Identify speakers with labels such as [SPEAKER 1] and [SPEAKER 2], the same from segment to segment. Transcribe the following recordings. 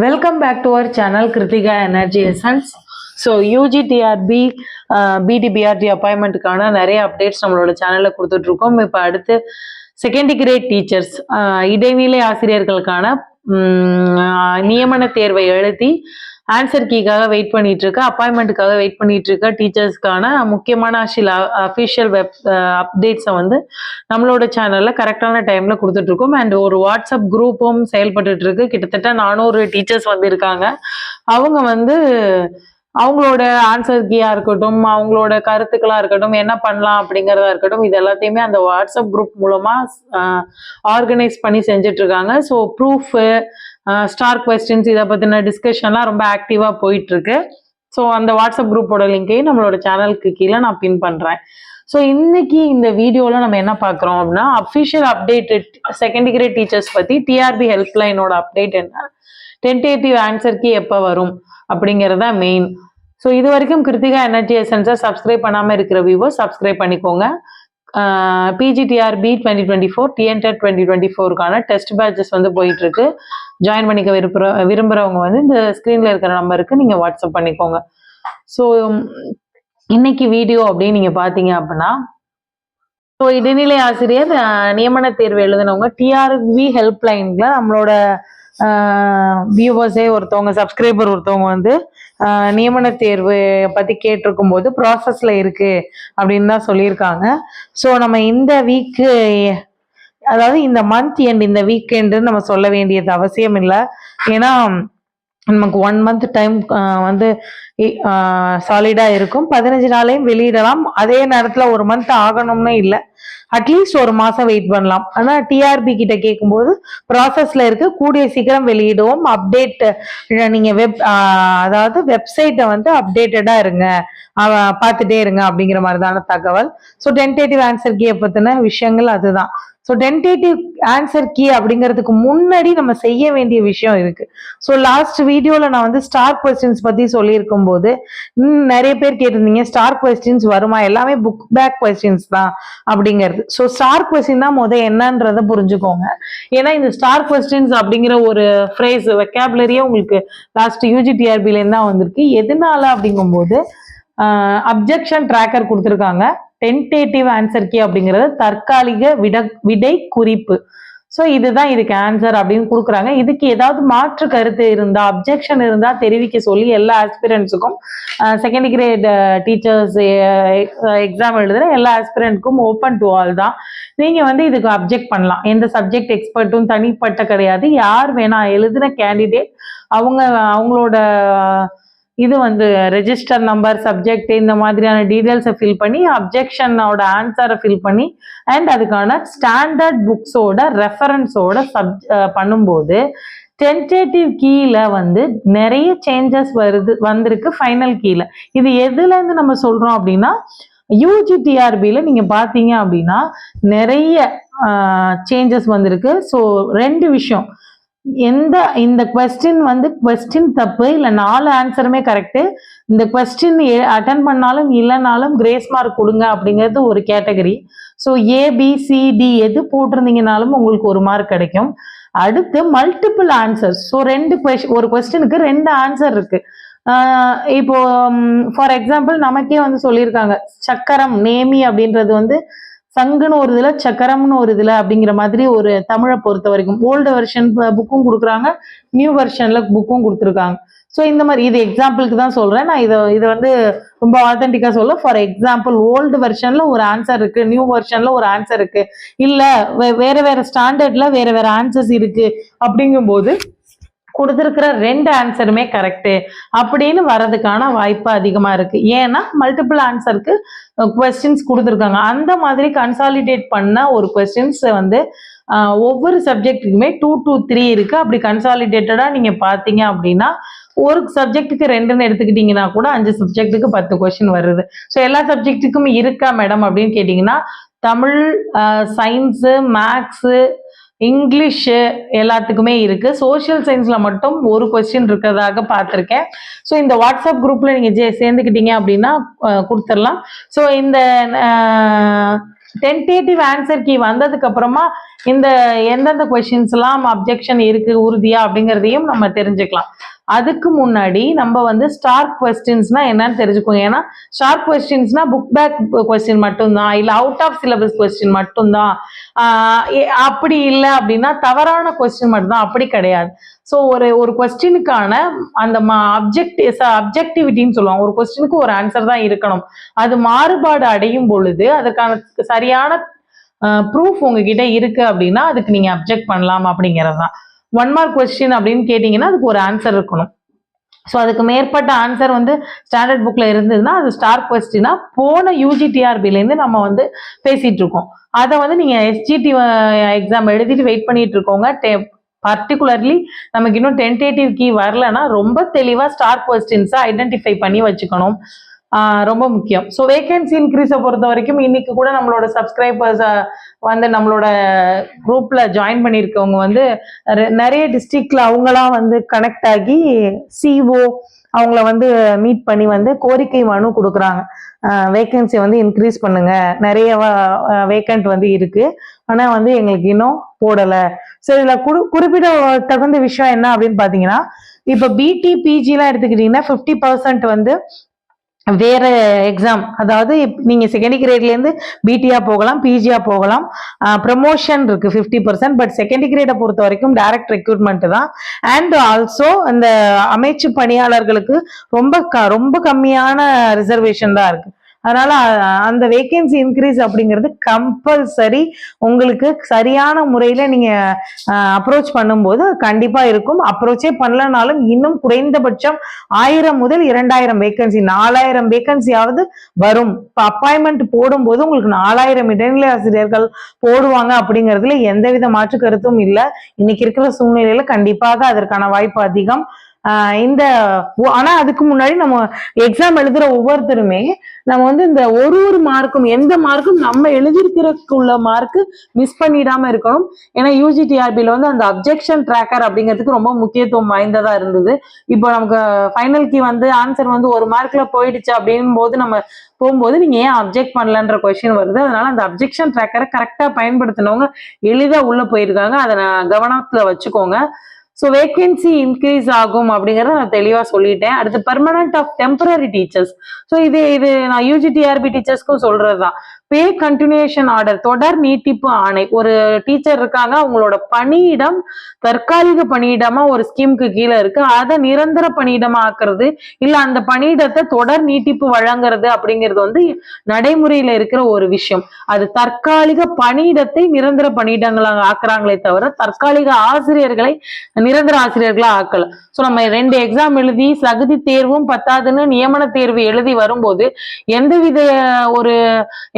[SPEAKER 1] Welcome back to our channel Kritika Energy Essence. So UGTRB BDBRD அப்பாயின்மெண்ட்டுக்கான நிறைய updates நம்மளோட சேனலில் கொடுத்துட்ருக்கோம். இப்போ அடுத்து செகண்ட் கிரேட் டீச்சர்ஸ் இடைநிலை ஆசிரியர்களுக்கான நியமன தேர்வை எழுதி ஆன்சர் கீக்காக வெயிட் பண்ணிட்டு இருக்க, அப்பாயின்மெண்ட்டுக்காக வெயிட் பண்ணிட்டு இருக்க டீச்சர்ஸ்க்கான முக்கியமான சில அஃபிஷியல் வெப் அப்டேட்ஸை வந்து நம்மளோட சேனல்ல கரெக்டான டைம்ல கொடுத்துட்டு இருக்கோம். அண்ட் ஒரு வாட்ஸ்அப் குரூப்பும் செயல்பட்டு இருக்கு. கிட்டத்தட்ட 400 டீச்சர்ஸ் வந்து இருக்காங்க. அவங்க வந்து அவங்களோட ஆன்சர் கீயா இருக்கட்டும், அவங்களோட கருத்துக்களா இருக்கட்டும், என்ன பண்ணலாம் அப்படிங்கிறதா இருக்கட்டும், இது எல்லாத்தையுமே அந்த வாட்ஸ்அப் குரூப் மூலமா ஆர்கனைஸ் பண்ணி செஞ்சுட்டு இருக்காங்க. ஸோ ப்ரூஃப், ஸ்டார் கொஸ்டின்ஸ், இதை பத்தின டிஸ்கஷன்லாம் ரொம்ப ஆக்டிவா போயிட்டு இருக்கு. ஸோ அந்த வாட்ஸ்அப் குரூப்போட லிங்கையும் நம்மளோட சேனலுக்கு கீழே நான் பின் பண்றேன். ஸோ இன்னைக்கு இந்த வீடியோல நம்ம என்ன பார்க்குறோம் அப்படின்னா, official updated second grade teachers பத்தி டிஆர்பி ஹெல்ப்லைனோட அப்டேட் என்ன, டென்டேட்டிவ் ஆன்சர் கீ எப்போ வரும் அப்படிங்கிறதா மெயின். ஸோ இது வரைக்கும் கிருத்திகா எனர்ஜி எசன்ஸை சப்ஸ்கிரைப் பண்ணாமல் இருக்கிற வியூவர்ஸ் சப்ஸ்கிரைப் பண்ணிக்கோங்க. பிஜிடிஆர்பி 2024 டிஎன்டெட் 2024க்கான டெஸ்ட் பேட்சஸ் வந்து போயிட்டு இருக்கு. ஜாயின் பண்ணிக்க விரும்புறவங்க வந்து இந்த ஸ்க்ரீன்ல இருக்கிற நம்பருக்கு நீங்க வாட்ஸ்அப் பண்ணிக்கோங்க. ஸோ இன்னைக்கு வீடியோ அப்படின்னு நீங்க பாத்தீங்க அப்படின்னா, ஸோ இடைநிலை ஆசிரியர் நியமன தேர்வு எழுதினவங்க டிஆர்பி ஹெல்ப்லைன்ல நம்மளோட வியூவர்ஸே ஒருத்தவங்க, சப்ஸ்கிரைபர் ஒருத்தவங்க வந்து நியமன தேர்வு பத்தி கேட்டிருக்கும் போது ப்ராசஸ்ல இருக்கு அப்படின்னு தான் சொல்லியிருக்காங்க. ஸோ நம்ம இந்த வீக்கு, அதாவது இந்த மந்த் எண்ட், இந்த வீக்கெண்டு நம்ம சொல்ல வேண்டியது அவசியம் இல்லை. ஏன்னா நமக்கு 1 month டைம் வந்து சாலிடா இருக்கும். 15 நாளையும் வெளியிடலாம். அதே நேரத்துல 1 month ஆகணும்னு இல்லை, அட்லீஸ்ட் 1 மாசம் வெயிட் பண்ணலாம். ஆனா டிஆர்பி கிட்ட கேட்கும்போது ப்ராசஸ்ல இருக்கு, கூடிய சீக்கிரம் வெளியிடுவோம். அப்டேட் நீங்க அதாவது வெப்சைட்டை வந்து அப்டேட்டடா இருங்க, பார்த்துட்டே இருங்க அப்படிங்கிற மாதிரிதான தகவல். ஸோ டென்டேட்டிவ் ஆன்சர் கீயை பத்தின விஷயங்கள் அதுதான். ஸோ டென்டேட்டிவ் ஆன்சர் கீ அப்படிங்கிறதுக்கு முன்னாடி நம்ம செய்ய வேண்டிய விஷயம் இருக்கு. ஸோ லாஸ்ட் வீடியோல நான் வந்து ஸ்டார் கொஸ்டின்ஸ் பத்தி சொல்லியிருக்கும் போது நிறைய பேர் கேட்டிருந்தீங்க, ஸ்டார் கொஸ்டின்ஸ் வருமா, எல்லாமே புக் பேக் கொஸ்டின்ஸ் தான் அப்படிங்கிறது. ஸோ ஸ்டார் கொஸ்டின் தான் என்னன்றதை புரிஞ்சுக்கோங்க. ஏன்னா இந்த ஸ்டார் கொஸ்டின்ஸ் அப்படிங்கிற ஒரு ஃப்ரேஸ் வெக்காபுலரியே உங்களுக்கு லாஸ்ட் யூஜிடிஆர்பில இருந்தா வந்திருக்கு. எதனால அப்படிங்கும்போது அப்ஜெக்ஷன் ட்ராக்கர் கொடுத்துருக்காங்க. டென்டேட்டிவ் ஆன்சர் கீ அப்படிங்கிறது தற்காலிக விடை குறிப்பு. ஸோ இதுதான் இதுக்கு ஆன்சர் அப்படின்னு கொடுக்குறாங்க. இதுக்கு ஏதாவது மாற்று கருத்து இருந்தா, அப்ஜெக்ஷன் இருந்தா தெரிவிக்க சொல்லி எல்லா ஆஸ்பிரண்ட்ஸுக்கும், செகண்ட் கிரேட் டீச்சர்ஸ் எக்ஸாம் எழுதுற எல்லா ஆஸ்பிரண்ட்க்கும் ஓப்பன் டு ஆல் தான். நீங்க வந்து இதுக்கு அப்ஜெக்ட் பண்ணலாம். எந்த சப்ஜெக்ட் எக்ஸ்பர்ட்டும் தனிப்பட்ட கிடையாது. யார் வேணா எழுதுன கேண்டிடேட் அவங்களோட இது வந்து ரெஜிஸ்டர் நம்பர், சப்ஜெக்ட், இந்த மாதிரியான டீடைல்ஸை ஃபில் பண்ணி அப்ஜெக்ஷனோட ஆன்சரை ஃபில் பண்ணி அண்ட் அதுக்கான ஸ்டாண்டர்ட் புக்ஸோட ரெஃபரன்ஸோட பண்ணும்போது டென்டேட்டிவ் கீழ வந்து நிறைய சேஞ்சஸ் வந்திருக்கு ஃபைனல் கீழ. இது எதுல இருந்து நம்ம சொல்றோம் அப்படின்னா, யூஜிடிஆர்பியில நீங்க பாத்தீங்க அப்படின்னா நிறைய சேஞ்சஸ் வந்திருக்கு. ஸோ 2 விஷயம், இந்த கொஸ்டின் வந்து கொஸ்டின் தப்பு இல்லை, 4 ஆன்சருமே கரெக்டு, இந்த கொஸ்டின் அட்டன் பண்ணாலும் இல்லைனாலும் கிரேஸ் மார்க் கொடுங்க அப்படிங்கிறது ஒரு கேட்டகரி. ஸோ ஏபிசிடி எது போட்டிருந்தீங்கனாலும் உங்களுக்கு 1 மார்க் கிடைக்கும். அடுத்து மல்டிபிள் ஆன்சர்ஸ். ஸோ ஒரு கொஸ்டினுக்கு 2 ஆன்சர் இருக்கு. இப்போ ஃபார் எக்ஸாம்பிள் நமக்கே வந்து சொல்லியிருக்காங்க, சக்கரம் நேமி அப்படின்றது வந்து சங்குன்னு ஒரு இதுல, சக்கரம்னு ஒரு இதுல அப்படிங்கிற மாதிரி ஒரு தமிழை பொறுத்த வரைக்கும் ஓல்டு வெர்ஷன் புக்கும் கொடுக்குறாங்க, நியூ வெர்ஷன்ல புக்கும் கொடுத்துருக்காங்க. ஸோ இந்த மாதிரி, இது எக்ஸாம்பிளுக்கு தான் சொல்றேன் நான். இதை வந்து ரொம்ப ஆத்தென்டிக்கா சொல்ல. ஃபார் எக்ஸாம்பிள் ஓல்டு வெர்ஷன்ல ஒரு ஆன்சர் இருக்கு, நியூ வெர்ஷன்ல ஒரு ஆன்சர் இருக்கு, இல்ல வேற ஸ்டாண்டர்ட்ல வேற ஆன்சர்ஸ் இருக்கு அப்படிங்கும்போது கொடுத்துருக்கிற 2 ஆன்சருமே கரெக்டு அப்படின்னு வர்றதுக்கான வாய்ப்பு அதிகமா இருக்கு. ஏன்னா மல்டிபிள் ஆன்சருக்கு கொஸ்டின்ஸ் கொடுத்துருக்காங்க. அந்த மாதிரி கன்சாலிடேட் பண்ண ஒரு கொஸ்டின்ஸ் வந்து ஒவ்வொரு சப்ஜெக்ட்டுக்குமே 2 to 3 இருக்கு. அப்படி கன்சாலிடேட்டடா நீங்க பாத்தீங்க அப்படின்னா, ஒரு சப்ஜெக்ட்டுக்கு 2ன்னு எடுத்துக்கிட்டீங்கன்னா கூட 5 சப்ஜெக்ட்டுக்கு 10 கொஸ்டின் வருது. ஸோ எல்லா சப்ஜெக்ட்டுக்கும் இருக்கா மேடம் அப்படின்னு கேட்டீங்கன்னா, தமிழ், சயின்ஸு, மேக்ஸு, இங்கிலீஷ் எல்லாத்துக்குமே இருக்கு. சோசியல் சயின்ஸ்ல மட்டும் ஒரு கொஸ்டின் இருக்கிறதாக பார்த்துருக்கேன். ஸோ இந்த வாட்ஸ்அப் குரூப்ல நீங்க சேர்ந்துக்கிட்டீங்க அப்படின்னா கொடுத்துடலாம். ஸோ இந்த டென்டேட்டிவ் ஆன்சர் கீ வந்ததுக்கு அப்புறமா இந்த எந்தெந்த கொஸ்டின்ஸ் எல்லாம் அப்ஜெக்ஷன் இருக்கு உறுதியா அப்படிங்கிறதையும் நம்ம தெரிஞ்சுக்கலாம். அதுக்கு முன்னாடி நம்ம வந்து ஸ்டார் கொஸ்டின்ஸ்னா என்னன்னு தெரிஞ்சுக்கோங்க. ஏன்னா ஸ்டார் கொஸ்டின்ஸ்னா புக் பேக் கொஸ்டின் மட்டும்தான், இல்லை அவுட் ஆஃப் சிலபஸ் கொஸ்டின் மட்டும்தான். அப்படி இல்லை அப்படின்னா தவறான கொஸ்டின் மட்டும்தான், அப்படி கிடையாது. ஸோ ஒரு கொஸ்டினுக்கான அந்த அப்ஜெக்டிவிட்டின்னு சொல்லுவாங்க. ஒரு கொஸ்டினுக்கு ஒரு ஆன்சர் தான் இருக்கணும். அது மாறுபாடு அடையும் பொழுது அதுக்கான சரியான ப்ரூஃப் உங்ககிட்ட இருக்கு அப்படின்னா அதுக்கு நீங்க அப்ஜெக்ட் பண்ணலாம் அப்படிங்கிறது தான். 1 மார்க் கொஸ்டின் அப்படின்னு கேட்டீங்கன்னா அதுக்கு ஒரு ஆன்சர் இருக்கணும். ஸோ அதுக்கு மேற்பட்ட ஆன்சர் வந்து ஸ்டாண்டர்ட் புக்ல இருந்ததுன்னா அது ஸ்டார் கொஸ்டினா போன யூஜிடிஆர்பிலேருந்து நம்ம வந்து பேசிட்டு இருக்கோம். அதை வந்து நீங்க எஸ்ஜிடி எக்ஸாம் எழுதிட்டு வெயிட் பண்ணிட்டு இருக்கோங்க. பர்டிகுலர்லி நமக்கு இன்னும் டென்டேட்டிவ் கீ வரலன்னா ரொம்ப தெளிவா ஸ்டார் கொஸ்டின்ஸை ஐடென்டிஃபை பண்ணி வச்சுக்கணும். ரொம்ப முக்கியம். ஸோ வேகன்சி இன்க்ரீஸை பொறுத்த வரைக்கும் இன்னைக்கு கூட நம்மளோட சப்ஸ்கிரைபர்ஸ் வந்து நம்மளோட குரூப்ல ஜாயின் பண்ணியிருக்கவங்க வந்து நிறைய டிஸ்ட்ரிக்ட்ல அவங்களாம் வந்து கனெக்ட் ஆகி சிஓ அவங்கள வந்து மீட் பண்ணி வந்து கோரிக்கை மனு கொடுக்குறாங்க. வேகன்சி வந்து இன்க்ரீஸ் பண்ணுங்க, நிறைய வேக்கண்ட் வந்து இருக்கு, ஆனா வந்து எங்களுக்கு இன்னும் போடல. ஸோ இதுல குறிப்பிட தகுந்த விஷயம் என்ன அப்படின்னு பாத்தீங்கன்னா, இப்ப பிடி பிஜி எல்லாம் எடுத்துக்கிட்டீங்கன்னா 50% வந்து வேற எக்ஸாம், அதாவது நீங்க செகண்ட் கிரேட்ல இருந்து பிடியா போகலாம், பிஜியா போகலாம். ப்ரமோஷன் இருக்கு 50%. பட் செகண்ட் கிரேடை பொறுத்த வரைக்கும் டைரக்ட் ரெக்ரூட்மெண்ட் தான். அண்ட் ஆல்சோ அந்த அமைச்சு பணியாளர்களுக்கு ரொம்ப கம்மியான ரிசர்வேஷன் தான் இருக்கு. அதனால அந்த வேகன்சி இன்க்ரீஸ் அப்படிங்கிறது கம்பல்சரி. உங்களுக்கு சரியான முறையில நீங்க அப்ரோச் பண்ணும்போது கண்டிப்பா இருக்கும். அப்ரோச்சே பண்ணலனாலும் இன்னும் குறைந்தபட்சம் 1000 முதல் 2000 வேகன்சி, 4000 வேகன்சியாவது வரும். இப்போ அப்பாயின்மெண்ட் போடும்போது உங்களுக்கு 4000 இடைநிலை ஆசிரியர்கள் போடுவாங்க அப்படிங்கிறதுல எந்தவித மாற்று கருத்தும் இல்லை. இன்னைக்கு இருக்கிற சூழ்நிலையில கண்டிப்பாக அதற்கான வாய்ப்பு அதிகம். ஆனா அதுக்கு முன்னாடி நம்ம எக்ஸாம் எழுதுற ஒவ்வொருத்தருமே நம்ம வந்து இந்த ஒரு மார்க்கும் எந்த மார்க்கும் நம்ம எழுதியிருக்கிறதுக்குள்ள மார்க்கு மிஸ் பண்ணிடாம இருக்கணும். ஏன்னா யூஜிடிஆர்பில வந்து அந்த அப்ஜெக்ஷன் ட்ராக்கர் அப்படிங்கிறதுக்கு ரொம்ப முக்கியத்துவம் வாய்ந்ததா இருந்தது. இப்போ நமக்கு ஃபைனல்க்கு வந்து ஆன்சர் வந்து 1 மார்க்ல போயிடுச்சு அப்படின் போது நம்ம போகும்போது நீங்க ஏன் அப்ஜெக்ட் பண்ணலன்ற கொஸ்டின் வருது. அதனால அந்த அப்ஜெக்ஷன் ட்ராக்கரை கரெக்டா பயன்படுத்தினவங்க எளிதா உள்ள போயிருக்காங்க. அதை நான் கவனத்துல வச்சுக்கோங்க. ஸோ வேகன்சி இன்க்ரீஸ் ஆகும் அப்படிங்கிறத நான் தெளிவாக சொல்லிட்டேன். அடுத்து permanent of temporary teachers. So இது நான் யூஜிடிஆர்பி டீச்சர்ஸ்க்கும் சொல்றது தான். பே கண்டினியூஷன் ஆர்டர், தொடர் நீட்டிப்பு ஆணை. ஒரு டீச்சர் இருக்காங்க, அவங்களோட பணியிடம் தற்காலிக பணியிடமா ஒரு ஸ்கீமுக்கு கீழே இருக்கு, அதை நிரந்தர பணியிடமா ஆக்குறது இல்ல அந்த பணியிடத்தை தொடர் நீட்டிப்பு வழங்குறது அப்படிங்கிறது வந்து நடைமுறையில இருக்கிற ஒரு விஷயம். அது தற்காலிக பணியிடத்தை நிரந்தர பணியிடங்களாக ஆக்குறாங்களே தவிர தற்காலிக ஆசிரியர்களை நிரந்தர ஆசிரியர்களா ஆக்கல. ஸோ நம்ம 2 எக்ஸாம் எழுதி தகுதி தேர்வும் பத்தாதுன்னு நியமன தேர்வு எழுதி வரும்போது எந்தவித ஒரு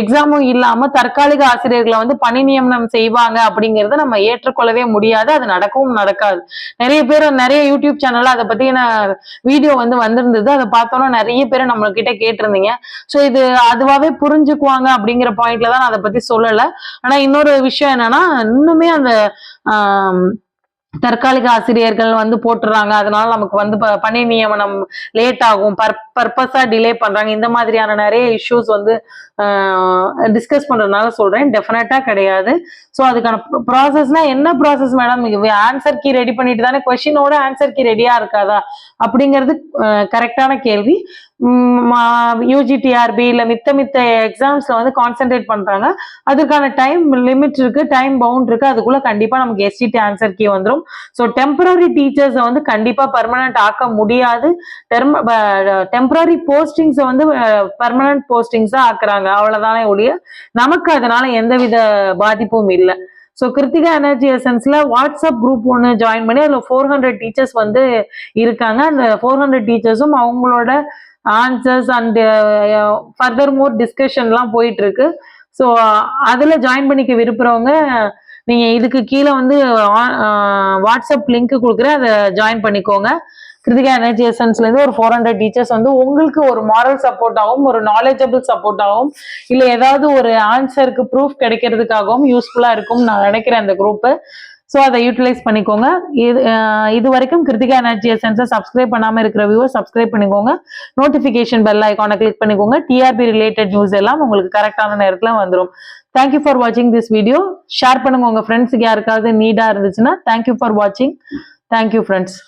[SPEAKER 1] எக்ஸாமும் இல்லாம தற்காலிக ஆசிரியர்களை வந்து பணி நியமனம் செய்வாங்க அப்படிங்கறத நம்ம ஏற்றுக்கொள்ளவே முடியாது. அது நடக்கவும் நடக்காது. நிறைய பேர் நிறைய யூடியூப் சேனல்ல அதை பத்தின வீடியோ வந்து வந்திருந்தது. அதை பார்த்தோம்னா நிறைய பேர் நம்ம கிட்ட கேட்டிருந்தீங்க. ஸோ இது அதுவாவே புரிஞ்சுக்குவாங்க அப்படிங்கிற பாயிண்ட்ல தான் நான் அதை பத்தி சொல்லல. ஆனா இன்னொரு விஷயம் என்னன்னா, இன்னுமே அந்த தற்காலிக ஆசிரியர்கள் வந்து போட்டுறாங்க, அதனால நமக்கு வந்து பணி நியமனம் லேட் ஆகும், பர்பஸா டிலே பண்றாங்க, இந்த மாதிரியான நிறைய இஷ்யூஸ் வந்து டிஸ்கஸ் பண்றதுனால சொல்றேன். டெஃபினட்டா கிடையாது. ஸோ அதுக்கான ப்ராசஸ்னா என்ன process madam? Answer key ready பண்ணிட்டு தானே, கொஸ்டினோட ஆன்சர் கீ ரெடியா இருக்காதா அப்படிங்கிறது கரெக்டான கேள்வி. யூஜிடிஆர்பி இல்ல மித்த எக்ஸாம்ஸ்ல வந்து கான்சென்ட்ரேட் பண்றாங்க. அதுக்கான டைம் லிமிட் இருக்கு, டைம் பவுண்ட் இருக்கு. அதுக்குள்ள கண்டிப்பா நமக்கு எஸ்டிடி ஆன்சர் கீ வந்துடும். ஸோ டெம்பரரி டீச்சர்ஸை வந்து கண்டிப்பா பெர்மனன்ட் ஆக்க முடியாது. டெம்பரரி போஸ்டிங்ஸை வந்து பெர்மனன்ட் போஸ்டிங்ஸா ஆக்குறாங்க, அவ்வளவுதானே ஒழிய நமக்கு அதனால எந்தவித பாதிப்பும் இல்லை. ஸோ கிருத்திகா எனர்ஜி எசன்ஸ்ல வாட்ஸ்அப் குரூப் ஒன்று ஜாயின் பண்ணி அதில் 400 டீச்சர்ஸ் வந்து இருக்காங்க. அந்த 400 டீச்சர்ஸும் அவங்களோட ஆன்சர்ஸ் அண்ட் ஃபர்தர் மோர் டிஸ்கஷன்லாம் போயிட்டு இருக்கு. ஸோ அதுல ஜாயின் பண்ணிக்க விரும்புறவங்க நீங்க இதுக்கு கீழே வந்து வாட்ஸ்அப் லிங்க் கொடுக்குறேன், அதை ஜாயின் பண்ணிக்கோங்க. கிருத்திகா எனர்ஜி எசன்ஸ்ல இருந்து ஒரு 400 டீச்சர்ஸ் வந்து உங்களுக்கு ஒரு மாரல் சப்போர்ட்டாகவும் ஒரு நாலேஜபிள் சப்போர்ட்டாகவும் இல்ல ஏதாவது ஒரு ஆன்சருக்கு ப்ரூஃப் கிடைக்கிறதுக்காகவும் யூஸ்ஃபுல்லா இருக்கும் நான் நினைக்கிறேன் அந்த குரூப். ஸோ அதை யூட்டிலைஸ் பண்ணிக்கோங்க. இது வரைக்கும் கிருத்திகா எனர்ஜி எசன்ஸை சப்ஸ்கிரைப் பண்ணாமல் இருக்கிற வியூவர் சப்ஸ்கிரைப் பண்ணிக்கோங்க. நோட்டிஃபிகேஷன் பெல் ஐக்கானை கிளிக் பண்ணிக்கோங்க. டிஆர்பி ரிலேட்டட் நியூஸ் எல்லாம் உங்களுக்கு கரெக்டான நேரத்தில் வந்துடும். தேங்க்யூ ஃபார் வாட்சிங் திஸ் வீடியோ. ஷேர் பண்ணுங்க உங்க ஃப்ரெண்ட்ஸுக்கு யாருக்காவது நீடா இருந்துச்சுன்னா. தேங்க்யூ ஃபார் வாட்சிங். Thank you friends.